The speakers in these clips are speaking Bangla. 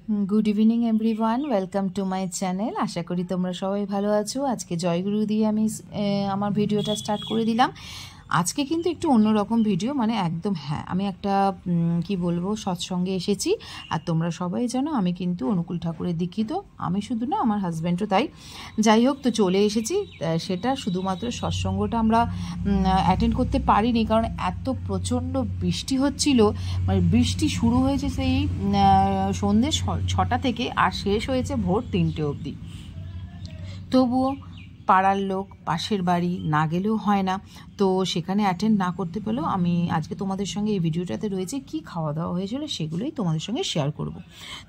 Good evening everyone welcome to my channel. आशा करी तुम्हारा सबाई भालो आछो। आज के जयगुरु दिए आमार भिडियोटा स्टार्ट करे दिलाम। आज के किन्तु एकटु अन्यरकम भिडियो माने एकदम हाँ आमी एकटा कि बोलबो सत्संगे एसेछि आर तोमरा सबाई जानो आमी किन्तु अनुकूल ठाकुरेर दीक्षित। आमी शुधु ना आमार हाजब्यान्डও ताई। যাই হোক তো চলে এসেছি। সেটা শুধুমাত্র সৎসঙ্গটা আমরা অ্যাটেন্ড করতে পারিনি কারণ এত প্রচণ্ড বৃষ্টি হচ্ছিল। মানে বৃষ্টি শুরু হয়েছে সেই সন্ধ্যে 6টা থেকে আর শেষ হয়েছে ভোর 3টে অবধি। তবুও পাড়ার লোক পাশের বাড়ি না গেলেও হয় না, তো সেখানে অ্যাটেন্ড না করতে পেলেও আমি আজকে তোমাদের সঙ্গে এই ভিডিওটাতে রয়েছে কি খাওয়া দাওয়া হয়েছিল সেগুলোই তোমাদের সঙ্গে শেয়ার করব।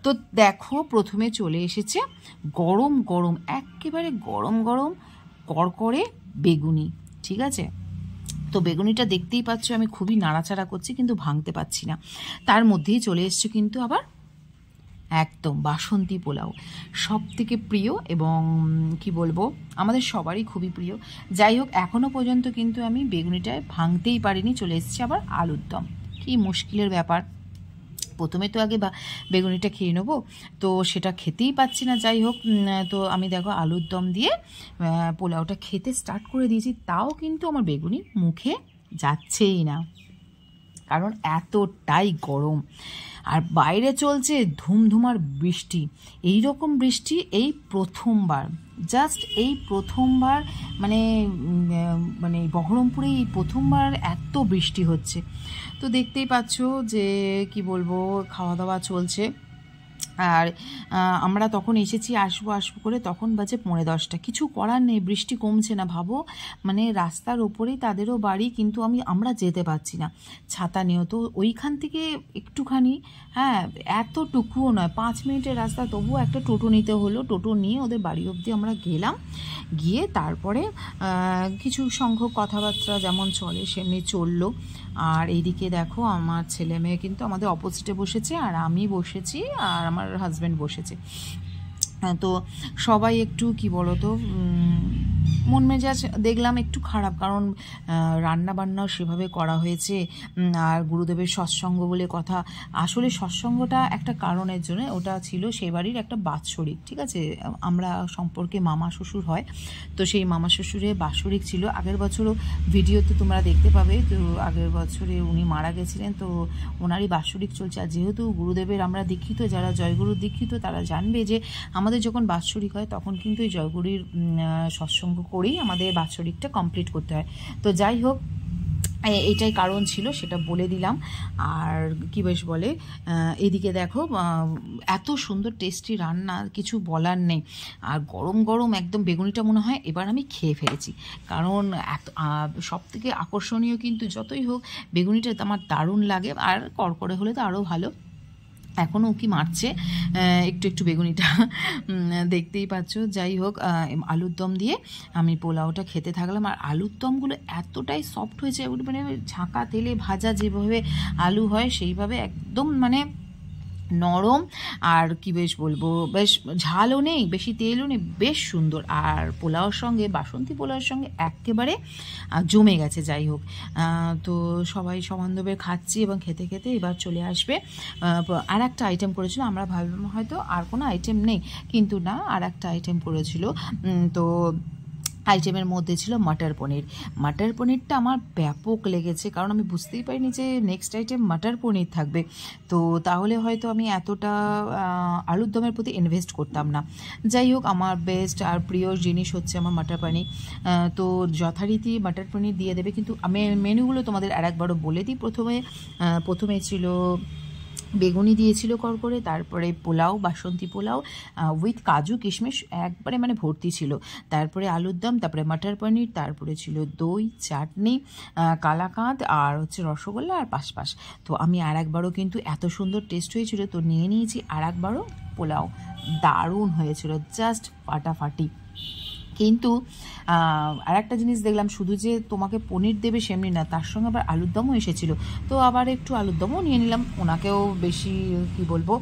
তো দেখো প্রথমে চলে এসেছে গরম গরম একেবারে গরম গরম কড়কড়ে বেগুনি। ঠিক আছে, তো বেগুনিটা দেখতেই পাচ্ছ আমি খুবই নাড়াচাড়া করছি কিন্তু ভাঙতে পারছি না। তার মধ্যেই চলে এসছে কিন্তু আবার একদম বাসন্তী পোলাও, সব থেকে প্রিয় এবং কি বলবো আমাদের সবারই খুবই প্রিয়। যাই হোক এখনও পর্যন্ত কিন্তু আমি বেগুনিটায় ভাঙতেই পারিনি। চলে এসেছি আবার আলুর দম, কি মুশকিলের ব্যাপার। প্রথমে তো আগে বেগুনিটা খেয়ে নেবো, তো সেটা খেতেই পাচ্ছি না। যাই হোক তো আমি দেখো আলুর দম দিয়ে পোলাওটা খেতে স্টার্ট করে দিয়েছি, তাও কিন্তু আমার বেগুনি মুখে যাচ্ছেই না কারণ এতটাই গরম। আর বাইরে চলছে ধুমধুমার বৃষ্টি। এই রকম বৃষ্টি এই প্রথমবার, জাস্ট এই প্রথমবার মানে মানে বহরমপুরে এই প্রথমবার এত বৃষ্টি হচ্ছে। তো দেখতেই পাচ্ছ যে কি বলবো খাওয়া দাওয়া চলছে। আর আমরা তখন এসেছি আসবো করে, তখন বাজে 10:45। কিছু করার নেই, বৃষ্টি কমছে না। ভাবো মানে রাস্তার ওপরেই তাদেরও বাড়ি, কিন্তু আমরা যেতে পারছি না ছাতা নিয়েও। তো ওইখান থেকে একটুখানি এতটুকুও নয় 5 মিনিটের রাস্তা, তবুও একটা টোটো নিতে হলো। টোটো নিয়ে ওদের বাড়ি অবধি আমরা গেলাম। গিয়ে তারপরে কিছু সংখ্যক কথাবার্তা যেমন চলে সেমনি চললো। আর এইদিকে দেখো আমার ছেলে মেয়ে কিন্তু আমাদের অপোজিটে বসেছে আর আমি বসেছি আর আমার হাজব্যান্ড বসেছে। তো সবাই একটু কি বলো তো মন মেজাজ দেখলাম একটু খারাপ, কারণ রান্না বান্নাও সেভাবে করা হয়েছে আর গুরুদেবের সৎসঙ্গ বলে কথা। আসলে সৎসঙ্গটা একটা কারণের জন্য, ওটা ছিল সে বাড়ির একটা বাৎসরিক। ঠিক আছে, আমরা সম্পর্কে মামা শ্বশুর হয়, তো সেই মামা শ্বশুরের বাৎসরিক ছিল। আগের বছরও ভিডিওতে তোমরা দেখতে পাবে, তো আগের বছরে উনি মারা গেছিলেন, তো ওনারই বাৎসরিক চলছে। আর যেহেতু গুরুদেবের আমরা দীক্ষিত, যারা জয়গুরুর দীক্ষিত তারা জানবে যে আমাদের যখন বাৎসরিক হয় তখন কিন্তু এই জয়গুরুর সৎসঙ্গ করেই আমাদের বাৎসরিকটা কমপ্লিট করতে হয়। তো যাই হোক এটাই কারণ ছিল, সেটা বলে দিলাম। আর কি বেশ বলে এদিকে দেখো এত সুন্দর টেস্টি রান্না, কিছু বলার নেই। আর গরম গরম একদম বেগুনিটা মনে হয় এবার আমি খেয়ে ফেলেছি, কারণ এত সব থেকে আকর্ষণীয় কিন্তু যতই হোক বেগুনিটা আমার দারুণ লাগে। আর কড়কড়ে হলে তো আরও ভালো। এখনও কি মারছে একটু একটু বেগুনিটা দেখতেই পাচ্ছ। যাই হোক আলুর দম দিয়ে আমি পোলাওটা খেতে থাকলাম। আর আলুর দমগুলো এতটাই সফট হয়েছে, মানে ঝাঁকা তেলে ভাজা যেভাবে আলু হয় সেইভাবে একদম মানে নরম। আর কি বেশ বলবো, বেশ ঝালও নেই বেশি তেলও নেই, বেশ সুন্দর। আর পোলাওর সঙ্গে বাসন্তী পোলাওর সঙ্গে একেবারে জমে গেছে। যাই হোক তো সবাই সমানভাবে খাচ্ছি এবং খেতে খেতে এবার চলে আসবে আর একটা আইটেম করেছিল। আমরা ভাবলাম হয়তো আর কোনো আইটেম নেই, কিন্তু না, আর একটা আইটেম করেছিল। তো আইটেমের মধ্যে ছিল মটর পনির। মটর পনিরটা আমার ব্যাপক লেগেছে, কারণ আমি বুঝতেই পারিনি যে নেক্সট আইটেম মটর পনির থাকবে। তো তাহলে হয়তো আমি এতটা আলুর দমের প্রতি ইনভেস্ট করতাম না। যাই হোক আমার বেস্ট আর প্রিয় জিনিস হচ্ছে আমার মটর পনির। তো যথারীতি মটর পনির দিয়ে দেবে, কিন্তু আমি মেনুগুলো তোমাদের আরেকবারও বলে দিই। প্রথমে ছিল বেগুনি দিয়েছিল কড়কড়ে, তারপরে পোলাও বাসন্তী পোলাও উইথ কাজু কিশমিশ একবারে মানে ভর্তি ছিল, তারপরে আলুর দম, তারপরে মটর পনির, তারপরে ছিল দই, চাটনি, কালাকাঁদ আর হচ্ছে রসগোল্লা আর পাশপাশ। তো আমি আর একবারও কিন্তু এত সুন্দর টেস্ট হয়েছিল তো নিয়ে নিয়েছি আর একবারও পোলাও। দারুণ হয়েছিল, জাস্ট ফাটাফাটি। কিন্তু আর একটা জিনিস দেখলাম, শুধু যে তোমাকে পনির দেবে সেমনি না, তার সঙ্গে আবার আলুর দমও এসেছিলো। তো আবার একটু আলুর দমও নিয়ে নিলাম। ওনাকেও বেশি কি বলবো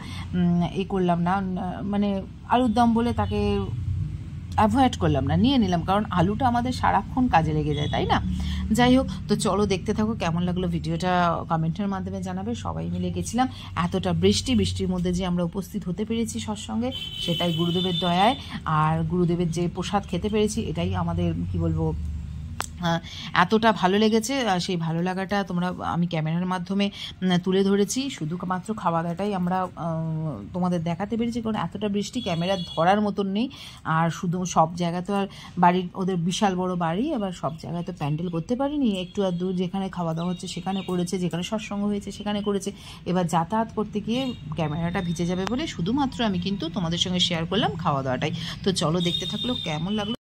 করলাম না, মানে আলুর দম বলে তাকে অ্যাভয়েড করলাম না, নিয়ে নিলাম, কারণ আলুটা আমাদের সারাক্ষণ কাজে লেগে যায়, তাই না? যাই হোক, তো চলো দেখতে থাকো, কেমন লাগলো ভিডিওটা কমেন্টের মাধ্যমে জানাবে। সবাই মিলে গেছিলাম, এতটা বৃষ্টির মধ্যে যে আমরা উপস্থিত হতে পেরেছি সৎসঙ্গে, সেটাই গুরুদেবের দয়ায়, আর গুরুদেবের যে প্রসাদ খেতে পেরেছি, এটাই আমাদের কি বলবো, এতটা ভালো লেগেছে। সেই ভালো লাগাটা আমি ক্যামেরার মাধ্যমে তুলে ধরেছি, শুধুমাত্র খাওয়া দাওয়াটাই আমরা তোমাদের দেখাতে পেরেছি, কারণ এতটা বৃষ্টি ক্যামেরা ধরার মতন নেই। আর শুধু সব জায়গায় তো আর ওদের বিশাল বড় বাড়ি, আবার সব জায়গায় তো প্যান্ডেল করতে পারিনি, একটু আর দূর যেখানে খাওয়া দাওয়া হচ্ছে সেখানে করেছে, যেখানে সৎসঙ্গ হয়েছে সেখানে করেছে। এবার যাতায়াত করতে গিয়ে ক্যামেরাটা ভিজে যাবে বলে শুধুমাত্র আমি কিন্তু তোমাদের সঙ্গে শেয়ার করলাম খাওয়া দাওয়াটাই। তো চলো দেখতে থাকলো, কেমন লাগলো।